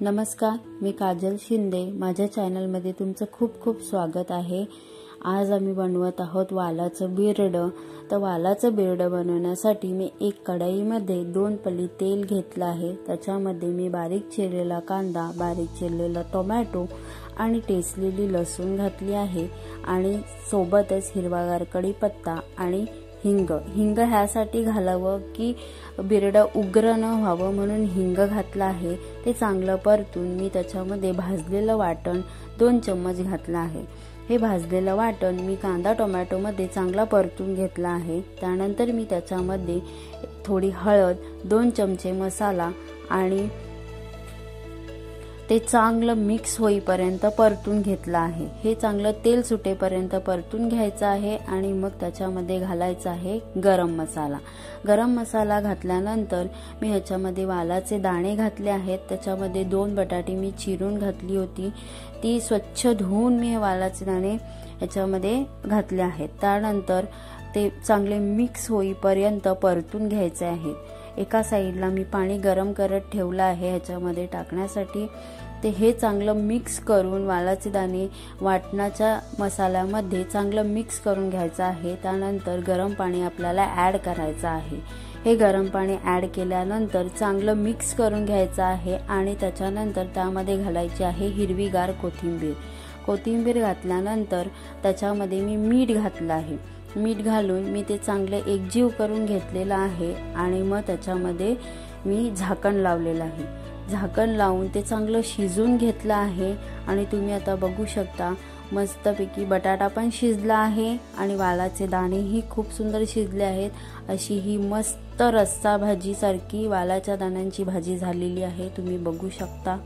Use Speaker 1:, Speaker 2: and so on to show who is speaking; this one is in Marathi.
Speaker 1: नमस्कार, मी काजल शिंदे। माझ्या चॅनलमध्ये तुमचं खूप खूप स्वागत आहे। आज आम्ही बनवत आहोत वालाचं बिरड। तर वालाचं बिरड बनवण्यासाठी मी एक कढईमध्ये 2 पळी तेल घेतलं आहे। त्याच्यामध्ये मी बारीक चिरलेला कांदा, बारीक चिरलेला टोमॅटो आणि टेचलेली लसूण घातली आहे आणि सोबतच हिरवागार कढीपत्ता आणि हिंग ह्यासाठी घालावं की बिरड उग्र न व्हावं म्हणून हिंग घातला आहे। ते चांगलं परतून मी त्याच्यामध्ये भाजलेलं वाटण 2 चम्मच घातलं आहे। हे भाजलेलं वाटण मी कांदा टोमॅटो मध्ये चांगला परतून घेतला आहे। त्यानंतर मी त्याच्यामध्ये थोडी हळद, 2 चमचे मसाला आणि ते चांगलं मिक्स होईपर्यंत परतून घेतलं आहे। हे चांगलं तेल सुटेपर्यंत परतून घ्यायचं आहे आणि मग त्याच्यामध्ये घालायचा आहे गरम मसाला। गरम मसाला घातल्यानंतर मी ह्याच्यामध्ये वालाचे दाणे घातले आहेत। त्याच्यामध्ये 2 बटाटे मी चिरून घातली होती, ती स्वच्छ धुवून मी वालाचे दाणे ह्याच्यामध्ये घातले आहेत। त्यानंतर ते चांगले मिक्स होईपर्यंत परतून घ्यायचे आहे। एका साइडला मी पाणी गरम करत ठेवलं आहे ह्याच्यामध्ये टाकण्यासाठी। ते हे चांगलं मिक्स करून वालाचे दाणे वाटणाच्या मसाल्यामध्ये चांगलं मिक्स करून घ्यायचं आहे। त्यानंतर गरम पाणी आपल्याला ॲड करायचं आहे। हे गरम पाणी ॲड केल्यानंतर चांगलं मिक्स करून घ्यायचं आहे आणि त्याच्यानंतर त्यामध्ये घालायची आहे हिरवीगार कोथिंबीर घातल्यानंतर त्याच्यामध्ये मी मीठ घातलं आहे। मीठ घालून मी ते चांगले एकजीव करून घेतलेलं आहे आणि मग त्याच्यामध्ये मी झाकण लावलेलं आहे। झाकण लावून ते चांगलं शिजून घेतलं आहे आणि तुम्ही आता बघू शकता मस्तपैकी बटाटा पण शिजला आहे आणि वालाचे दाणेही खूप सुंदर शिजले आहेत। अशी ही मस्त रस्सा भाजी सारखी वालाच्या दाण्यांची भाजी झालेली आहे, तुम्ही बघू शकता।